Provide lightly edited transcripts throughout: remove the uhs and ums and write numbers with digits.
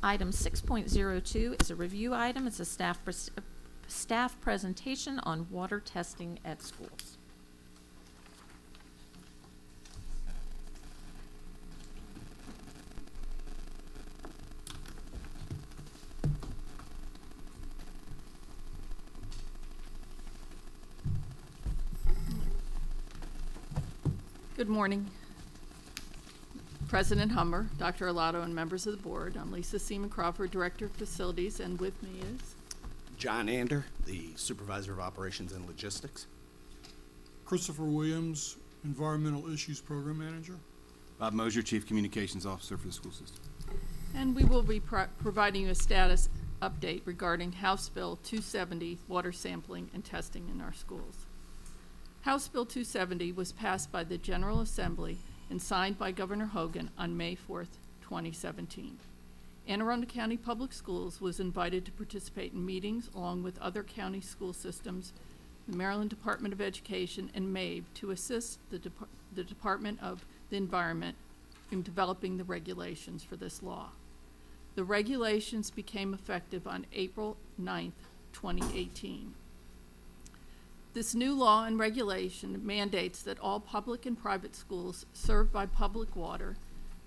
Item 6.02 is a review item. It's a staff presentation on water testing at schools. Good morning, President Hummer, Dr. Arlotto, and members of the board. I'm Lisa Seaman Crawford, Director of Facilities, and with me is John Ander, the Supervisor of Operations and Logistics. Christopher Williams, Environmental Issues Program Manager. Bob Mosier, Chief Communications Officer for the school system. and we will be providing you a status update regarding House Bill 270, water sampling and testing in our schools. House Bill 270 was passed by the General Assembly and signed by Governor Hogan on May 4th, 2017. Anne Arundel County Public Schools was invited to participate in meetings along with other county school systems, the Maryland Department of Education, and MABE to assist the Department of the Environment in developing the regulations for this law. The regulations became effective on April 9th, 2018. This new law and regulation mandates that all public and private schools served by public water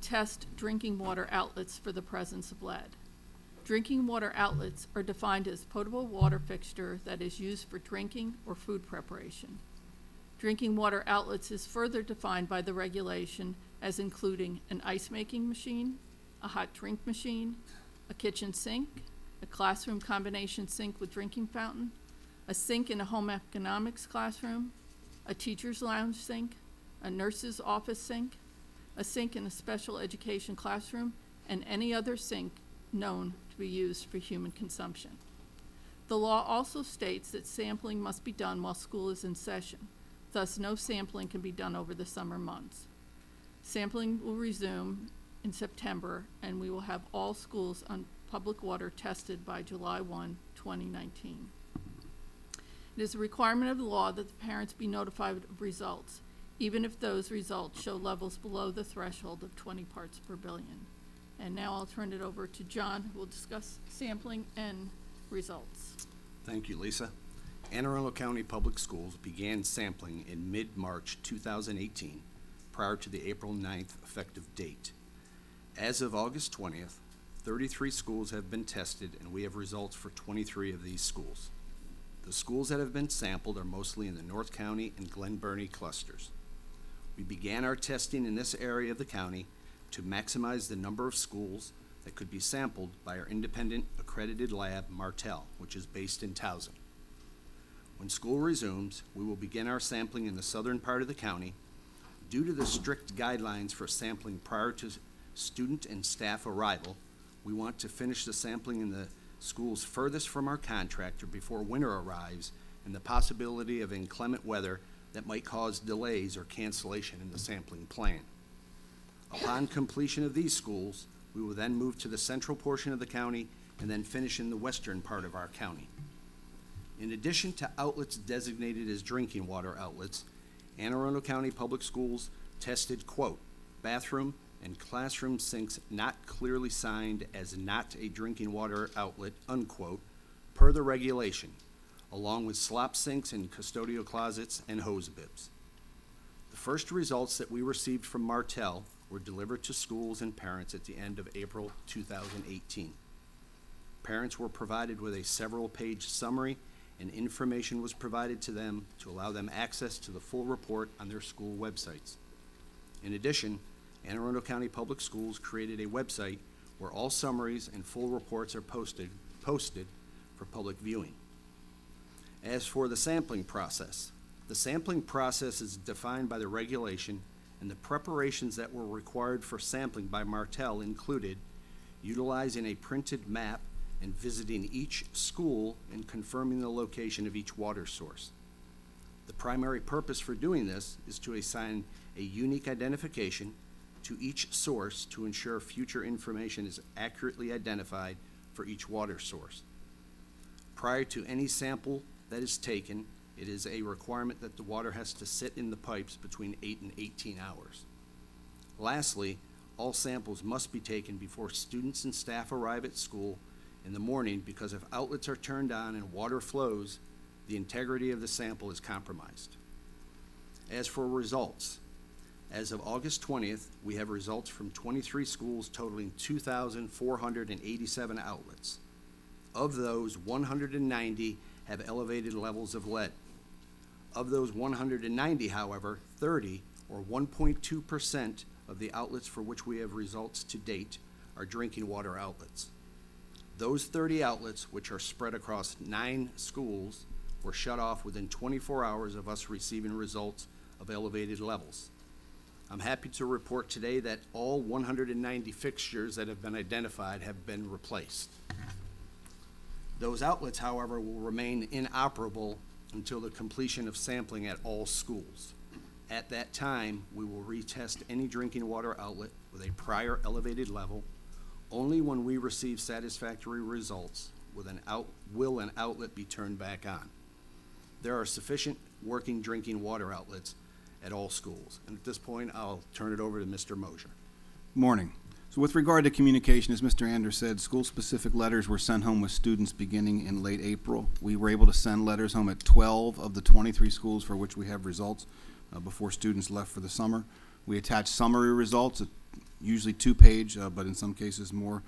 test drinking water outlets for the presence of lead. Drinking water outlets are defined as potable water fixture that is used for drinking or food preparation. Drinking water outlets is further defined by the regulation as including an ice-making machine, a hot drink machine, a kitchen sink, a classroom combination sink with drinking fountain, a sink in a home economics classroom, a teacher's lounge sink, a nurse's office sink, a sink in a special education classroom, and any other sink known to be used for human consumption. The law also states that sampling must be done while school is in session. Thus, no sampling can be done over the summer months. Sampling will resume in September, and we will have all schools on public water tested by July 1, 2019. It is a requirement of the law that the parents be notified of results, even if those results show levels below the threshold of 20 parts per billion. And now I'll turn it over to John, who will discuss sampling and results. Thank you, Lisa. Anne Arundel County Public Schools began sampling in mid-March 2018, prior to the April 9th effective date. As of August 20th, 33 schools have been tested, and we have results for 23 of these schools. The schools that have been sampled are mostly in the North County and Glen Burnie clusters. We began our testing in this area of the county to maximize the number of schools that could be sampled by our independent accredited lab, Martell, which is based in Towson. When school resumes, we will begin our sampling in the southern part of the county. Due to the strict guidelines for sampling prior to student and staff arrival, we want to finish the sampling in the schools furthest from our contractor before winter arrives and the possibility of inclement weather that might cause delays or cancellation in the sampling plan. Upon completion of these schools, we will then move to the central portion of the county and then finish in the western part of our county. In addition to outlets designated as drinking water outlets, Anne Arundel County Public Schools tested, quote, bathroom and classroom sinks not clearly signed as not a drinking water outlet, unquote, per the regulation, along with slop sinks and custodial closets and hose bibs. The first results that we received from Martell were delivered to schools and parents at the end of April 2018. Parents were provided with a several-page summary, and information was provided to them to allow them access to the full report on their school websites. In addition, Anne Arundel County Public Schools created a website where all summaries and full reports are posted for public viewing. As for the sampling process is defined by the regulation, and the preparations that were required for sampling by Martell included utilizing a printed map and visiting each school and confirming the location of each water source. The primary purpose for doing this is to assign a unique identification to each source to ensure future information is accurately identified for each water source. Prior to any sample that is taken, it is a requirement that the water has to sit in the pipes between 8 and 18 hours. Lastly, all samples must be taken before students and staff arrive at school in the morning, because if outlets are turned on and water flows, the integrity of the sample is compromised. As for results, as of August 20th, we have results from 23 schools totaling 2,487 outlets. Of those, 190 have elevated levels of lead. Of those 190, however, 30, or 1.2% of the outlets for which we have results to date, are drinking water outlets. Those 30 outlets, which are spread across 9 schools, were shut off within 24 hours of us receiving results of elevated levels. I'm happy to report today that all 190 fixtures that have been identified have been replaced. Those outlets, however, will remain inoperable until the completion of sampling at all schools. At that time, we will retest any drinking water outlet with a prior elevated level. Only when we receive satisfactory results will an outlet be turned back on. There are sufficient working drinking water outlets at all schools. And at this point, I'll turn it over to Mr. Mosier. Morning. So with regard to communication, as Mr. Anders said, school-specific letters were sent home with students beginning in late April. We were able to send letters home at 12 of the 23 schools for which we have results before students left for the summer. We attach summary results, usually 2-page, but in some cases more,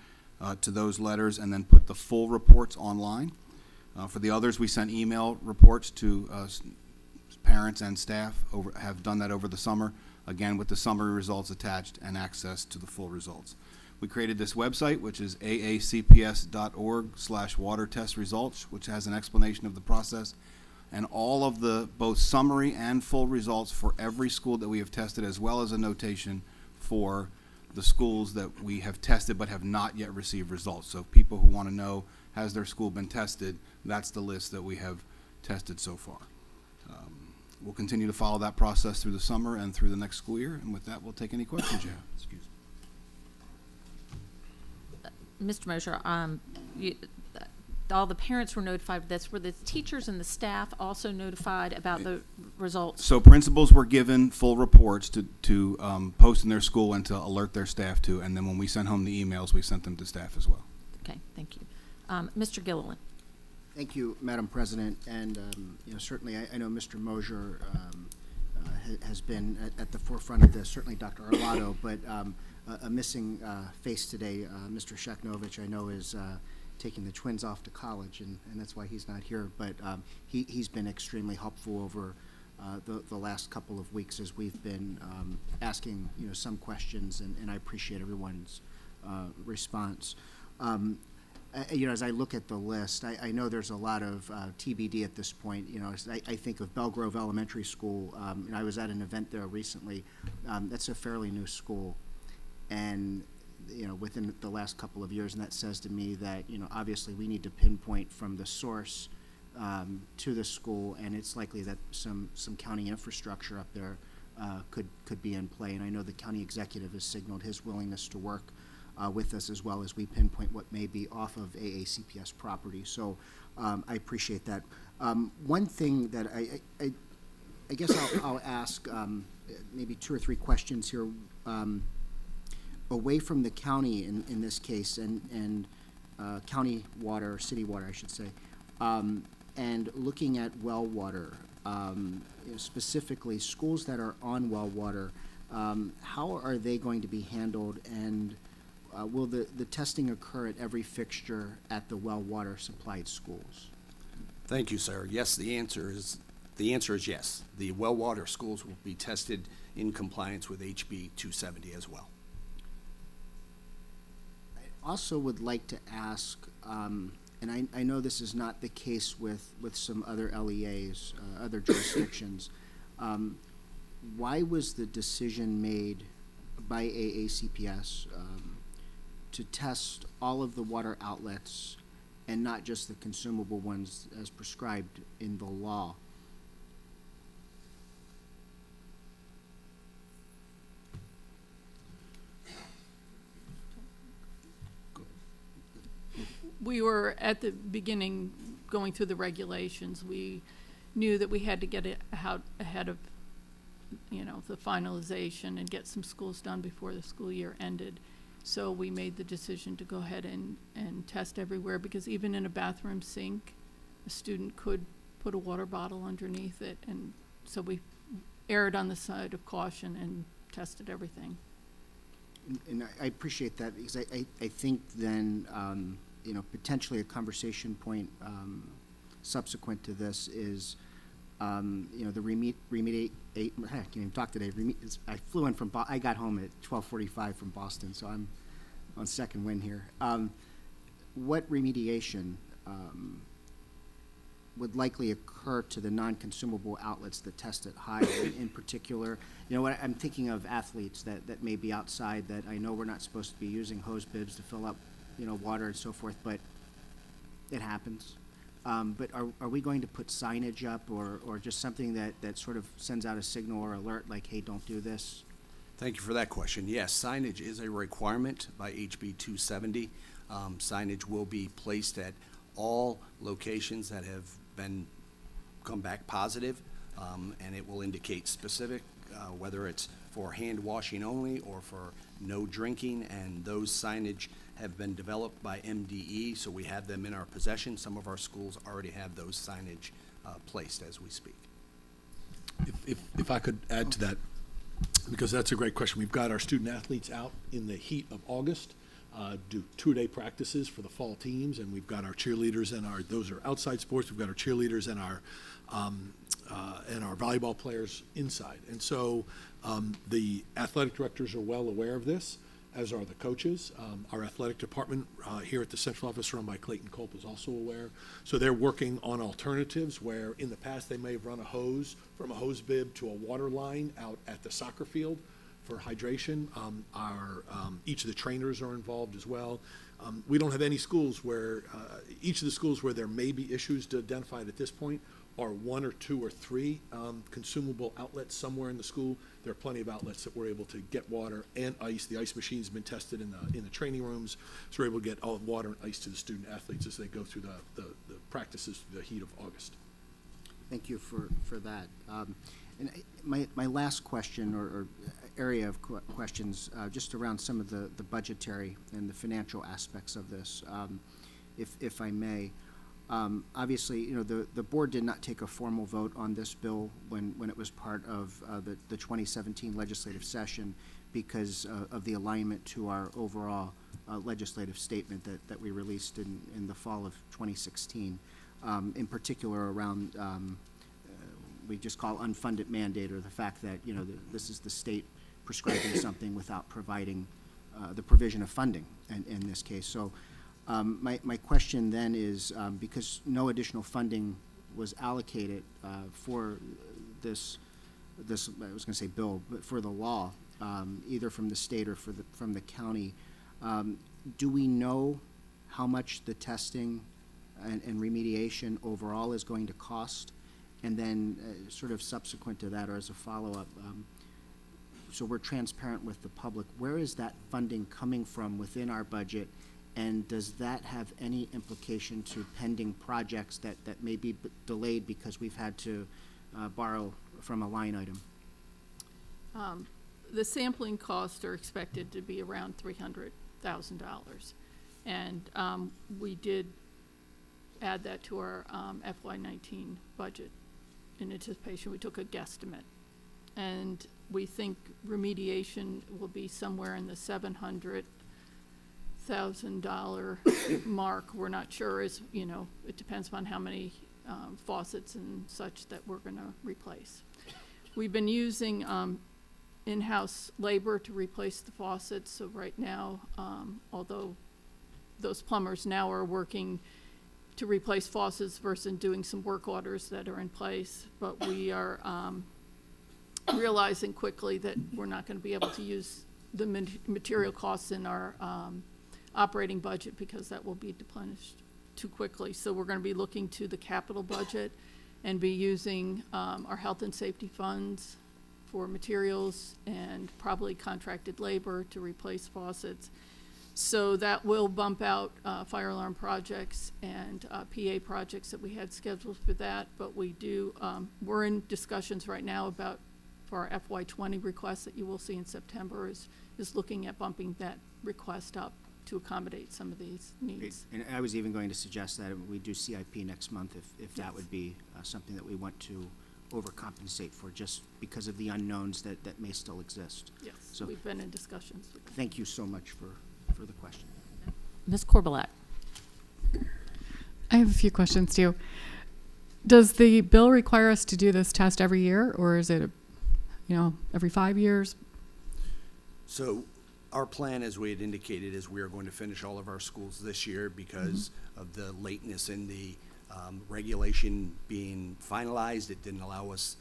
to those letters, and then put the full reports online. For the others, we sent email reports to parents and staff, have done that over the summer, again with the summary results attached and access to the full results. We created this website, which is aacps.org/water test results, which has an explanation of the process and all of the both summary and full results for every school that we have tested, as well as a notation for the schools that we have tested but have not yet received results. So people who want to know, has their school been tested, that's the list that we have tested so far. We'll continue to follow that process through the summer and through the next school year, and with that, we'll take any questions you have. Excuse me. Mr. Mosher, all the parents were notified of this. Were the teachers and the staff also notified about the results? So principals were given full reports to post in their school and to alert their staff to, and then when we sent home the emails, we sent them to staff as well. Okay, thank you. Mr. Gilliland. Thank you, Madam President, and certainly I know Mr. Mosier has been at the forefront of this, certainly Dr. Arlotto, but a missing face today, Mr. Sheknovich, I know is taking the twins off to college, and that's why he's not here, but he's been extremely helpful over the last couple of weeks as we've been asking some questions, and I appreciate everyone's response. As I look at the list, I know there's a lot of TBD at this point. As I think of Belgrove Elementary School. I was at an event there recently. That's a fairly new school, and within the last couple of years, and that says to me that obviously we need to pinpoint from the source to the school, and it's likely that some county infrastructure up there could be in play. And I know the county executive has signaled his willingness to work with us as well as we pinpoint what may be off of AACPS property. So I appreciate that. One thing that I guess I'll ask maybe 2 or 3 questions here away from the county in this case and county water, or city water I should say, and looking at well water, specifically schools that are on well water, how are they going to be handled, and will the testing occur at every fixture at the well water supplied schools? Thank you, sir. Yes, the answer is yes. The well water schools will be tested in compliance with HB 270 as well. I also would like to ask, and I know this is not the case with some other LEAs, other jurisdictions, why was the decision made by AACPS to test all of the water outlets and not just the consumable ones as prescribed in the law? We were at the beginning going through the regulations. We knew that we had to get it out ahead of the finalization and get some schools done before the school year ended. So we made the decision to go ahead and test everywhere, because even in a bathroom sink, a student could put a water bottle underneath it, and so we erred on the side of caution and tested everything. And I appreciate that, because I think then, potentially a conversation point subsequent to this is, the remediate, I can't even talk today. I flew in from, I got home at 12:45 from Boston, so I'm on second wind here. What remediation would likely occur to the non-consumable outlets that test it high in particular? What I'm thinking of athletes that may be outside, that I know we're not supposed to be using hose bibs to fill up, water and so forth, but it happens. But are we going to put signage up, or just something that sort of sends out a signal or alert like, hey, don't do this? Thank you for that question. Yes, signage is a requirement by HB 270. Signage will be placed at all locations that have come back positive, and it will indicate specific, whether it's for hand washing only or for no drinking, and those signage have been developed by MDE, so we have them in our possession. Some of our schools already have those signage placed as we speak. If I could add to that, because that's a great question. We've got our student athletes out in the heat of August, do two-day practices for the fall teams, and we've got our cheerleaders and those are outside sports. We've got our cheerleaders and our volleyball players inside. And so the athletic directors are well aware of this, as are the coaches. Our athletic department here at the central office, run by Clayton Culp, is also aware. So they're working on alternatives where in the past they may have run a hose from a hose bib to a water line out at the soccer field for hydration. Each of the trainers are involved as well. We don't have any schools where, each of the schools where there may be issues to identify at this point are one or two or three consumable outlets somewhere in the school. There are plenty of outlets that we're able to get water and ice. The ice machine's been tested in the training rooms, so we're able to get all water and ice to the student athletes as they go through the practices through the heat of August. Thank you for that. And my last question, or area of questions, just around some of the budgetary and the financial aspects of this, if I may. Obviously, the board did not take a formal vote on this bill when it was part of the 2017 legislative session, because of the alignment to our overall legislative statement that we released in the fall of 2016, in particular around we just call unfunded mandate, or the fact that this is the state prescribing something without providing the provision of funding in this case. So my question then is, because no additional funding was allocated for this I was going to say bill, but for the law, either from the state or from the county, do we know how much the testing and remediation overall is going to cost? And then sort of subsequent to that, or as a follow-up, so we're transparent with the public, where is that funding coming from within our budget? And does that have any implication to pending projects that may be delayed because we've had to borrow from a line item? The sampling costs are expected to be around $300,000. And we did add that to our FY19 budget. In anticipation, we took a guesstimate. And we think remediation will be somewhere in the $700,000 mark. We're not sure, it depends upon how many faucets and such that we're going to replace. We've been using in-house labor to replace the faucets. So right now, although those plumbers now are working to replace faucets versus doing some work orders that are in place, but we are realizing quickly that we're not going to be able to use the material costs in our operating budget, because that will be deplenished too quickly. So we're going to be looking to the capital budget and be using our health and safety funds for materials and probably contracted labor to replace faucets. So that will bump out fire alarm projects and PA projects that we had scheduled for that. But we do, we're in discussions right now about for our FY20 request that you will see in September is looking at bumping that request up to accommodate some of these needs. And I was even going to suggest that we do CIP next month, if that would be something that we want to overcompensate for, just because of the unknowns that may still exist. Yes, So- we've been in discussions with them. Thank you so much for the question. Ms. Corbelak? I have a few questions too. Does the bill require us to do this test every year, or is it, every 5 years? So our plan, as we had indicated, is we are going to finish all of our schools this year because of the lateness in the regulation being finalized. It didn't allow us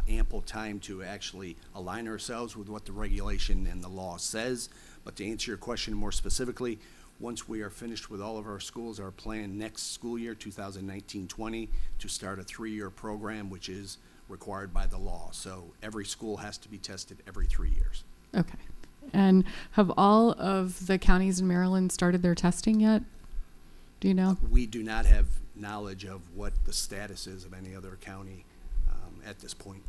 ample time to actually align ourselves with what the regulation and the law says. But to answer your question more specifically, once we are finished with all of our schools, our plan next school year, 2019-20, to start a 3-year program, which is required by the law. So every school has to be tested every 3 years. Okay. And have all of the counties in Maryland started their testing yet? Do you know? We do not have knowledge of what the status is of any other county at this point.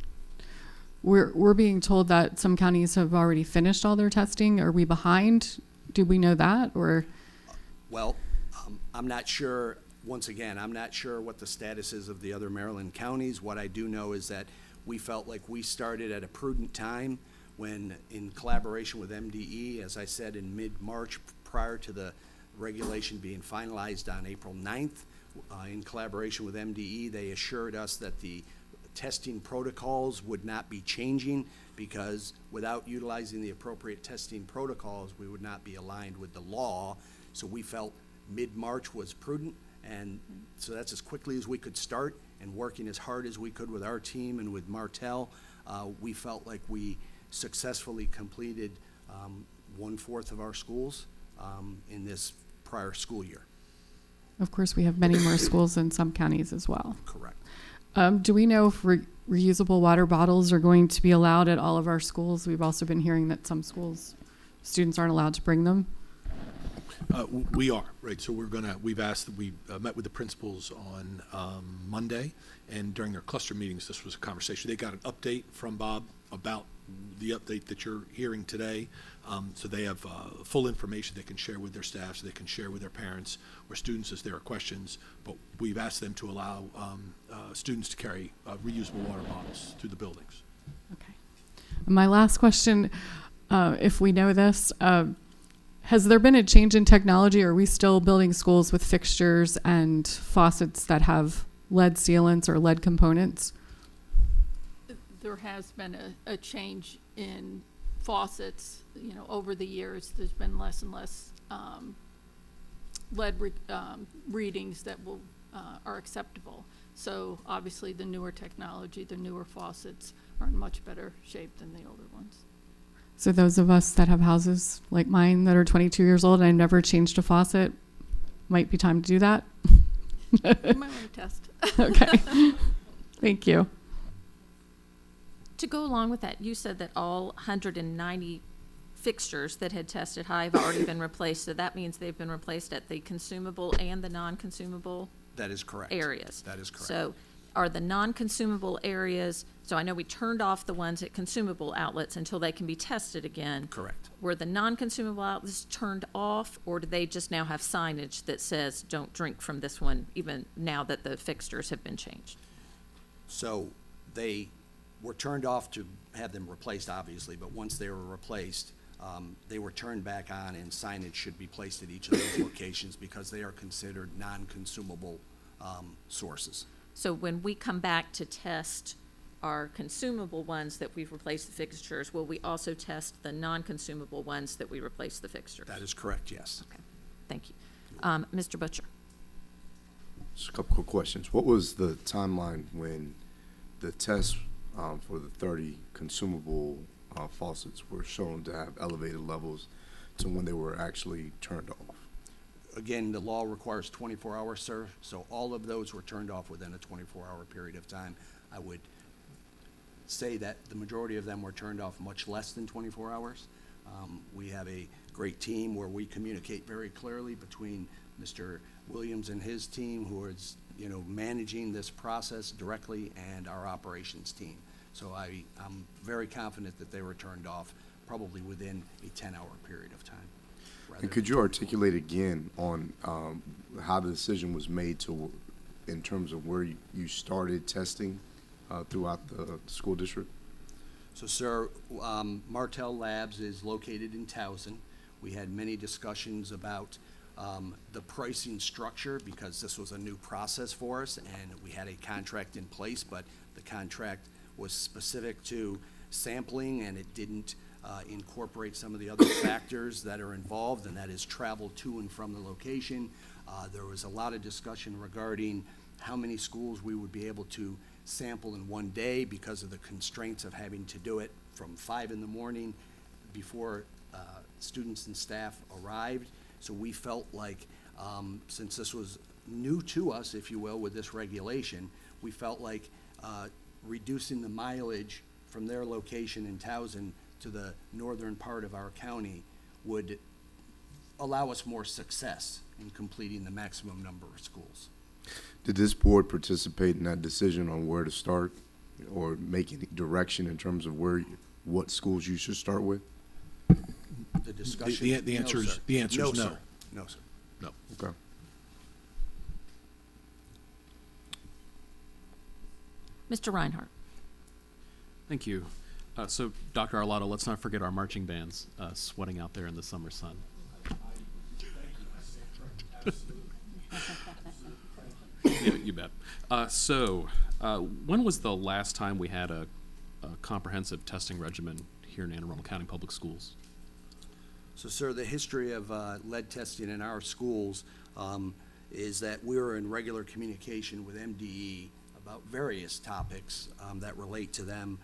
We're being told that some counties have already finished all their testing. Are we behind? Do we know that, or? Well, I'm not sure, once again, I'm not sure what the status is of the other Maryland counties. What I do know is that we felt like we started at a prudent time when, in collaboration with MDE, as I said, in mid-March, prior to the regulation being finalized on April 9th, in collaboration with MDE, they assured us that the testing protocols would not be changing, because without utilizing the appropriate testing protocols, we would not be aligned with the law. So we felt mid-March was prudent, and so that's as quickly as we could start, and working as hard as we could with our team and with Martell, we felt like we successfully completed 1/4 of our schools in this prior school year. Of course, we have many more schools in some counties as well. Correct. Do we know if reusable water bottles are going to be allowed at all of our schools? We've also been hearing that some schools, students aren't allowed to bring them. We are, right, so we've asked, we met with the principals on Monday, and during their cluster meetings, this was a conversation. They got an update from Bob about the update that you're hearing today. So they have full information they can share with their staff, so they can share with their parents or students as there are questions. But we've asked them to allow students to carry reusable water bottles through the buildings. Okay. My last question, if we know this, has there been a change in technology? Are we still building schools with fixtures and faucets that have lead sealants or lead components? There has been a change in faucets, over the years. There's been less and less lead readings that are acceptable. So obviously the newer technology, the newer faucets are in much better shape than the older ones. So those of us that have houses like mine that are 22 years old and I've never changed a faucet, might be time to do that. You might want to test. Okay. Thank you. To go along with that, you said that all 190 fixtures that had tested high have already been replaced, so that means they've been replaced at the consumable and the non-consumable That is correct. areas. That is correct. So are the non-consumable areas, so I know we turned off the ones at consumable outlets until they can be tested again. Correct. Were the non-consumable outlets turned off, or do they just now have signage that says, don't drink from this one, even now that the fixtures have been changed? So they were turned off to have them replaced, obviously, but once they were replaced, they were turned back on, and signage should be placed at each of those locations because they are considered non-consumable sources. So when we come back to test our consumable ones that we've replaced the fixtures, will we also test the non-consumable ones that we replaced the fixtures? That is correct, yes. Okay, thank you. Mr. Butcher? Just a couple quick questions. What was the timeline when the tests for the 30 consumable faucets were shown to have elevated levels to when they were actually turned off? Again, the law requires 24 hours, sir, so all of those were turned off within a 24-hour period of time. I would say that the majority of them were turned off much less than 24 hours. We have a great team where we communicate very clearly between Mr. Williams and his team, who is, managing this process directly, and our operations team. So I'm very confident that they were turned off probably within a 10-hour period of time. rather And could than you 24. articulate again on how the decision was made to, in terms of where you started testing throughout the school district? So, sir, Martell Labs is located in Towson. We had many discussions about the pricing structure because this was a new process for us, and we had a contract in place, but the contract was specific to sampling, and it didn't incorporate some of the other factors that are involved, and that is travel to and from the location. There was a lot of discussion regarding how many schools we would be able to sample in one day because of the constraints of having to do it from 5 in the morning before students and staff arrived. So we felt like, since this was new to us, if you will, with this regulation, we felt like reducing the mileage from their location in Towson to the northern part of our county would allow us more success in completing the maximum number of schools. Did this board participate in that decision on where to start or make any direction in terms of what schools you should start with? The discussion. The answer No, is, sir. the answer is no. Sir. No, sir. No. Okay. Mr. Reinhardt. Thank you. So, Dr. Arlotto, let's not forget our marching bands sweating out there in the summer sun. Yeah, you bet. When was the last time we had a comprehensive testing regimen here in Anne Arundel County Public Schools? So, sir, the history of lead testing in our schools is that we were in regular communication with MDE about various topics that relate to them,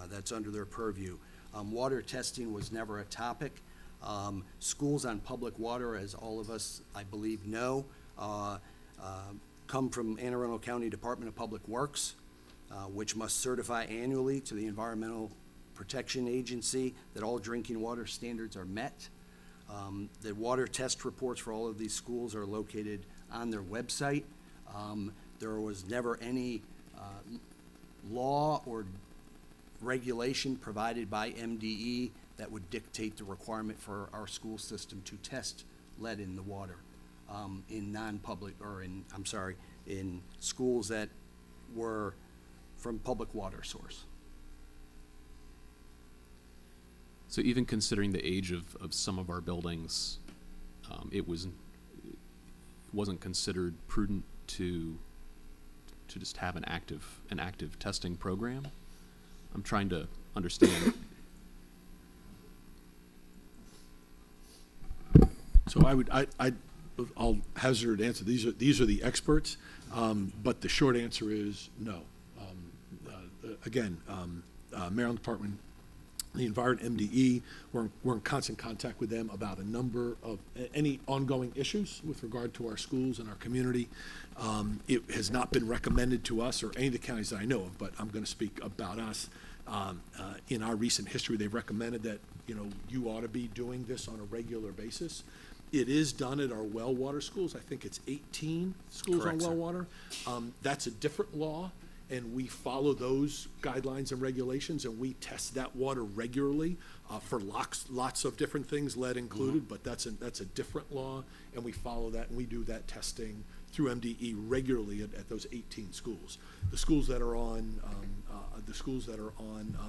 that's under their purview. Water testing was never a topic. Schools on public water, as all of us, I believe, know, come from Anne Arundel County Department of Public Works, which must certify annually to the Environmental Protection Agency that all drinking water standards are met. The water test reports for all of these schools are located on their website. There was never any law or regulation provided by MDE that would dictate the requirement for our school system to test lead in the water in non-public, or in schools that were from public water source. So even considering the age of some of our buildings, it wasn't considered prudent to just have an active testing program. I'm trying to understand. So I'll hazard an answer. These are the experts, but the short answer is no. Maryland Department, the Environment MDE, we're in constant contact with them about a number of any ongoing issues with regard to our schools and our community. It has not been recommended to us or any of the counties that I know of, but I'm going to speak about us. In our recent history, they've recommended that, you ought to be doing this on a regular basis. It is done at our well water schools. I think it's 18 schools Correct, on well sir. water. That's a different law, and we follow those guidelines and regulations, and we test that water regularly for lots of different things, lead included, but that's a different law, and we follow that, and we do that testing through MDE regularly at those 18 schools. The schools that are on,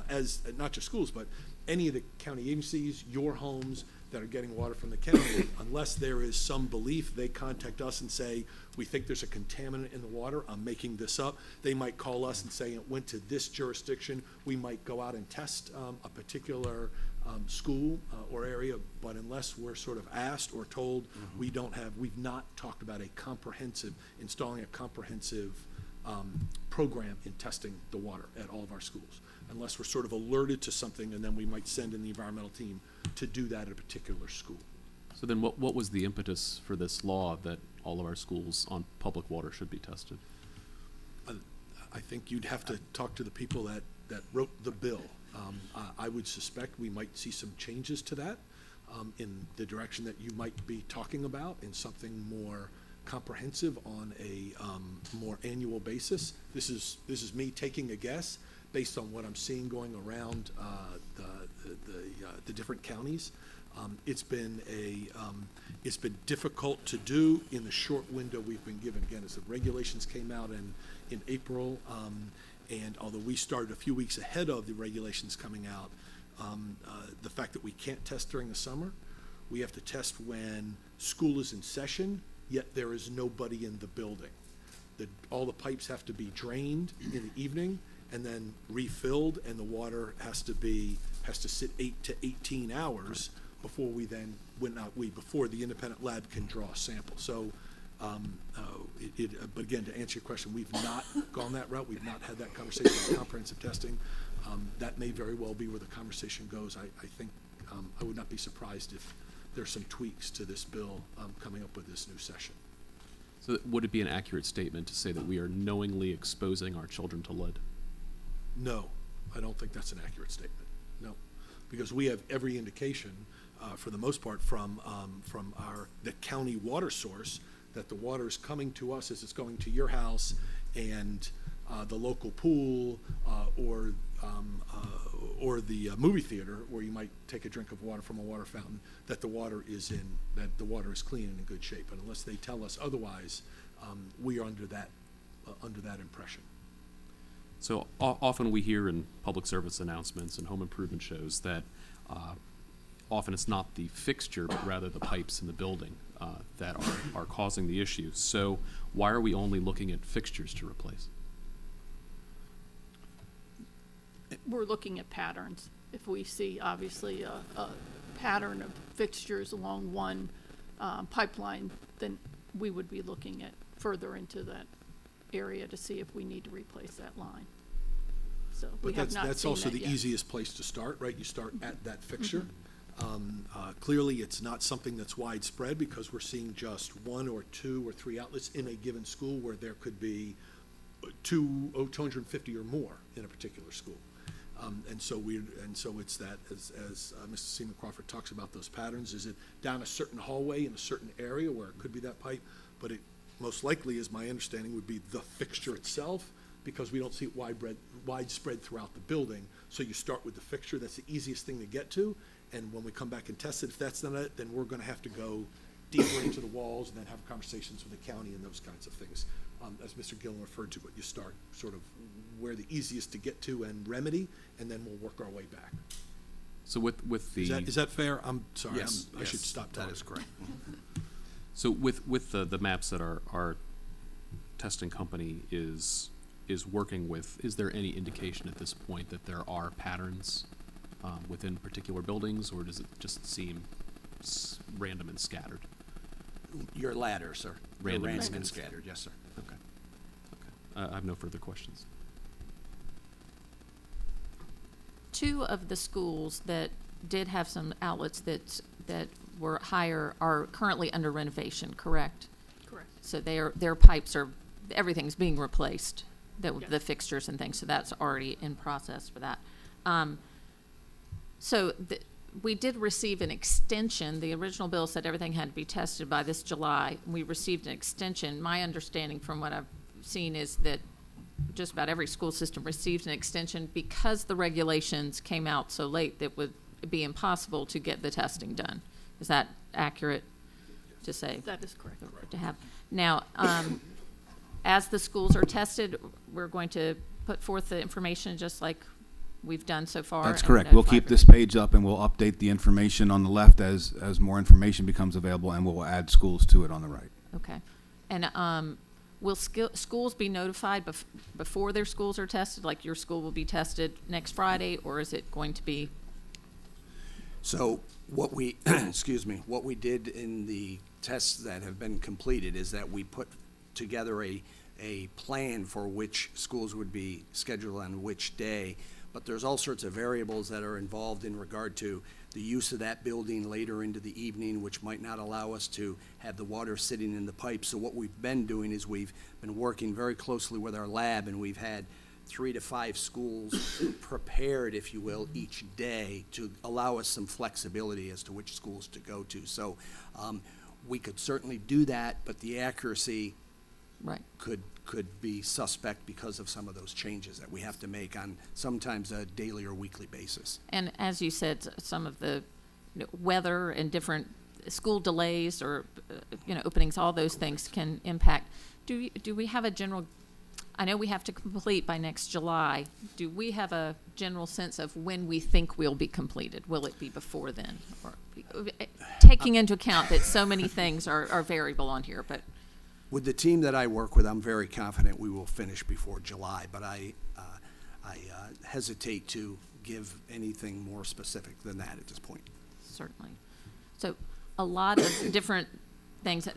as not just schools, but any of the county agencies, your homes that are getting water from the county, unless there is some belief, they contact us and say, we think there's a contaminant in the water, I'm making this up. They might call us and say it went to this jurisdiction. We might go out and test a particular school or area, but unless we're sort of asked or told, we've not talked about installing a comprehensive program in testing the water at all of our schools, unless we're sort of alerted to something, and then we might send in the environmental team to do that at a particular school. So then what was the impetus for this law that all of our schools on public water should be tested? I think you'd have to talk to the people that wrote the bill. I would suspect we might see some changes to that in the direction that you might be talking about, in something more comprehensive on a more annual basis. This is me taking a guess, based on what I'm seeing going around the different counties. It's been difficult to do in the short window we've been given. Again, as the regulations came out in April, and although we started a few weeks ahead of the regulations coming out, the fact that we can't test during the summer, we have to test when school is in session, yet there is nobody in the building. All the pipes have to be drained in the evening and then refilled, and the water has to sit 8 to 18 hours before before the independent lab can draw a sample. So, but again, to answer your question, we've not gone that route. We've not had that conversation about comprehensive testing. That may very well be where the conversation goes. I think I would not be surprised if there's some tweaks to this bill coming up with this new session. So would it be an accurate statement to say that we are knowingly exposing our children to lead? No, I don't think that's an accurate statement. No, because we have every indication, for the most part, from the county water source that the water is coming to us as it's going to your house and the local pool or the movie theater where you might take a drink of water from a water fountain, that the water is clean and in good shape. And unless they tell us otherwise, we are under that impression. So often we hear in public service announcements and home improvement shows that often it's not the fixture, but rather the pipes in the building that are causing the issue. So why are we only looking at fixtures to replace? We're looking at patterns. If we see, obviously, a pattern of fixtures along one pipeline, then we would be looking at further into that area to see if we need to replace that line. So we But have not that's seen also that the yet. easiest place to start, right? You start at that fixture. Clearly, it's not something that's widespread because we're seeing just 1 or 2 or 3 outlets in a given school where there could be 250 or more in a particular school. And so it's that, as Mr. Seaman Crawford talks about those patterns, is it down a certain hallway in a certain area where it could be that pipe, but it most likely, is my understanding, would be the fixture itself, because we don't see it widespread throughout the building. So you start with the fixture, that's the easiest thing to get to, and when we come back and test it, if that's not it, then we're gonna have to go deeper into the walls and then have conversations with the county and those kinds of things. As Mr. Gillen referred to, but you start sort of where the easiest to get to and remedy, and then we'll work our way back. So with the Is that fair? I'm sorry, Yes, I should yes, stop talking. that is correct. So with the maps that our testing company is working with, is there any indication at this point that there are patterns within particular buildings, or does it just seem random and scattered? Your latter, sir. Random and and scattered. scattered, yes, sir. Okay. I have no further questions. 2 of the schools that did have some outlets that were higher are currently under renovation, correct? Correct. So their pipes everything's being replaced, the Yes. fixtures and things, so that's already in process for that. We did receive an extension. The original bill said everything had to be tested by this July. We received an extension. My understanding from what I've seen is that just about every school system received an extension because the regulations came out so late that it would be impossible to get the testing done. Is that accurate to say? That is correct. To have. Now, as the schools are tested, we're going to put forth the information just like we've done so far. That's and correct. We'll notify keep this page up and we'll update the information on the left as more information becomes available, and we'll add schools to it on the right. Okay. And will schools be notified before their schools are tested? Like your school will be tested next Friday, or is it going to be? So what we, what we did in the tests that have been completed is that we put together a plan for which schools would be scheduled on which day. But there's all sorts of variables that are involved in regard to the use of that building later into the evening, which might not allow us to have the water sitting in the pipes. So what we've been doing is we've been working very closely with our lab, and we've had 3 to 5 schools prepared, if you will, each day to allow us some flexibility as to which schools to go to. So we could certainly do that, but the accuracy Right. could be suspect because of some of those changes that we have to make on sometimes a daily or weekly basis. And as you said, some of the weather and different school delays or, openings, all those things can impact. Do we have a general, I know we have to complete by next July. Do we have a general sense of when we think we'll be completed? Will it be before then? Or taking into account that so many things are variable on here, but. With the team that I work with, I'm very confident we will finish before July, but I hesitate to give anything more specific than that at this point. Certainly. So a lot of different things.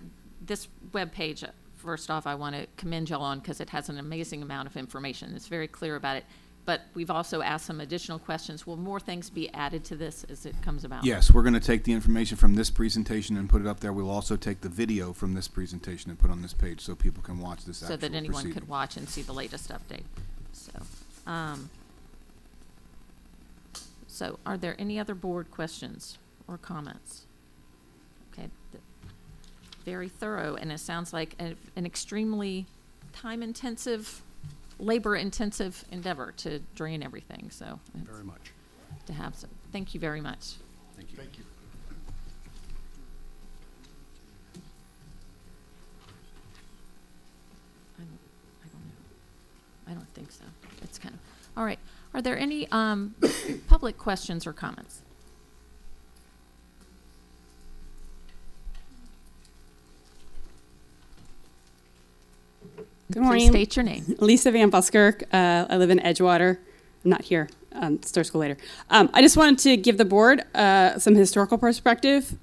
This webpage, first off, I want to commend y'all on because it has an amazing amount of information. It's very clear about it. But we've also asked some additional questions. Will more things be added to this as it comes about? Yes, we're going to take the information from this presentation and put it up there. We'll also take the video from this presentation and put on this page so people can watch this So actual that anyone proceeding. could watch and see the latest update. So are there any other board questions or comments? Okay, very thorough, and it sounds like an extremely time-intensive, labor-intensive endeavor to drain everything, so. it's Very much. To have some, thank you very much. Thank you. Thank you. I don't know. I don't think so. It's kind of, all right. Are there any public questions or comments? Good morning. Please state your name. Lisa Van Buskirk. I live in Edgewater. I'm not here. Start school later. I just wanted to give the board some historical perspective.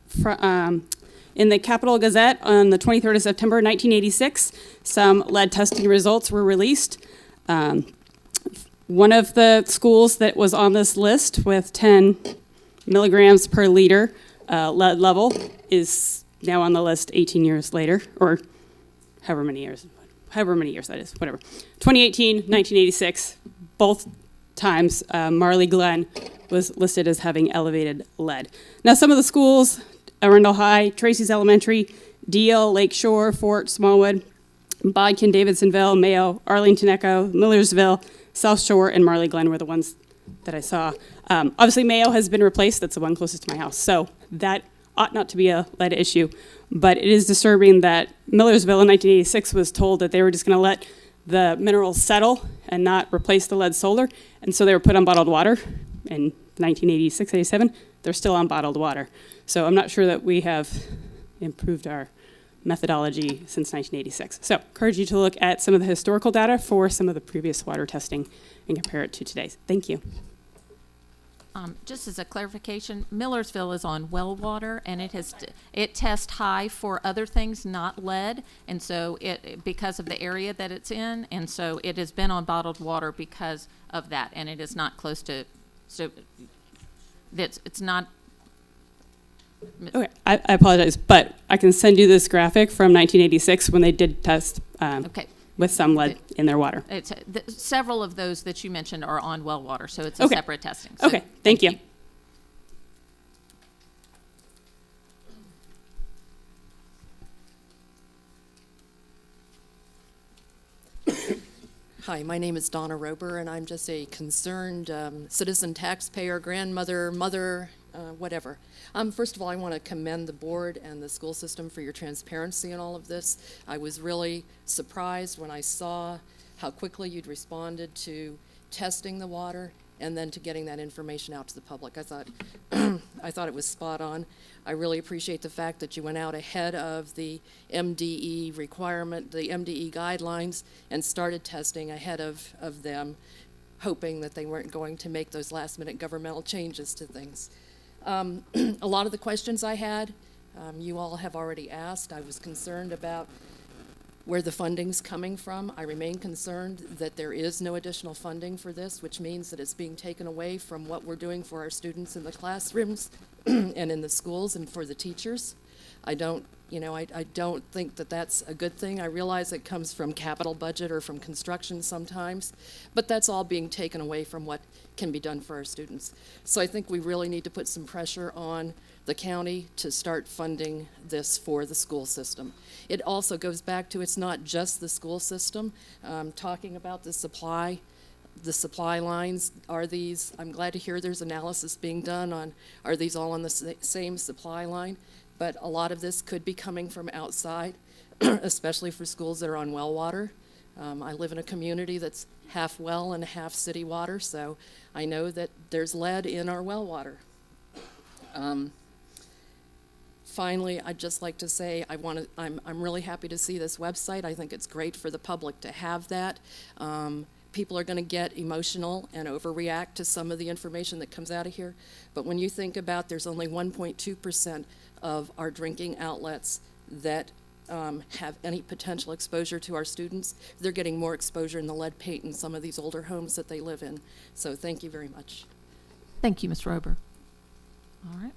In the Capitol Gazette on the 23rd of September, 1986, some lead testing results were released. One of the schools that was on this list with 10 milligrams per liter lead level is now on the list 18 years later, or however many years that is, whatever. 2018, 1986, both times Marley Glen was listed as having elevated lead. Now some of the schools, Arundel High, Tracy's Elementary, Deal, Lakeshore, Fort, Smallwood, Bodkin, Davidsonville, Mayo, Arlington Echo, Millersville, South Shore, and Marley Glen were the ones that I saw. Obviously Mayo has been replaced, that's the one closest to my house, so that ought not to be a lead issue. But it is disturbing that Millersville in 1986 was told that they were just going to let the minerals settle and not replace the lead solar. And so they were put on bottled water in 1986, 87. They're still on bottled water. So I'm not sure that we have improved our methodology since 1986. So I encourage you to look at some of the historical data for some of the previous water testing and compare it to today's. Thank you. Just as a clarification, Millersville is on well water, and it tests high for other things, not lead, and so because of the area that it's in, and so it has been on bottled water because of that, and it is not close to, so it's not. Okay, I apologize, but I can send you this graphic from 1986 when they did test Okay. with some lead in their water. It's several of those that you mentioned are on well water, so it's a separate testing. So Okay, thank you. Hi, my name is Donna Rober, and I'm just a concerned citizen, taxpayer, grandmother, mother, whatever. First of all, I want to commend the board and the school system for your transparency in all of this. I was really surprised when I saw how quickly you'd responded to testing the water and then to getting that information out to the public. I thought it was spot on. I really appreciate the fact that you went out ahead of the MDE requirement, the MDE guidelines, and started testing ahead of them, hoping that they weren't going to make those last-minute governmental changes to things. A lot of the questions I had, you all have already asked. I was concerned about where the funding's coming from. I remain concerned that there is no additional funding for this, which means that it's being taken away from what we're doing for our students in the classrooms and in the schools and for the teachers. I don't, I don't think that that's a good thing. I realize it comes from capital budget or from construction sometimes, but that's all being taken away from what can be done for our students. So I think we really need to put some pressure on the county to start funding this for the school system. It also goes back to, it's not just the school system. Talking about the supply lines, are these, I'm glad to hear there's analysis being done on, are these all on the same supply line? But a lot of this could be coming from outside, especially for schools that are on well water. I live in a community that's half well and half city water, so I know that there's lead in our well water. Finally, I'd just like to say I'm really happy to see this website. I think it's great for the public to have that. People are going to get emotional and overreact to some of the information that comes out of here. But when you think about there's only 1.2% of our drinking outlets that have any potential exposure to our students, they're getting more exposure in the lead paint in some of these older homes that they live in. So thank you very much. Thank you, Ms. Rober. All right.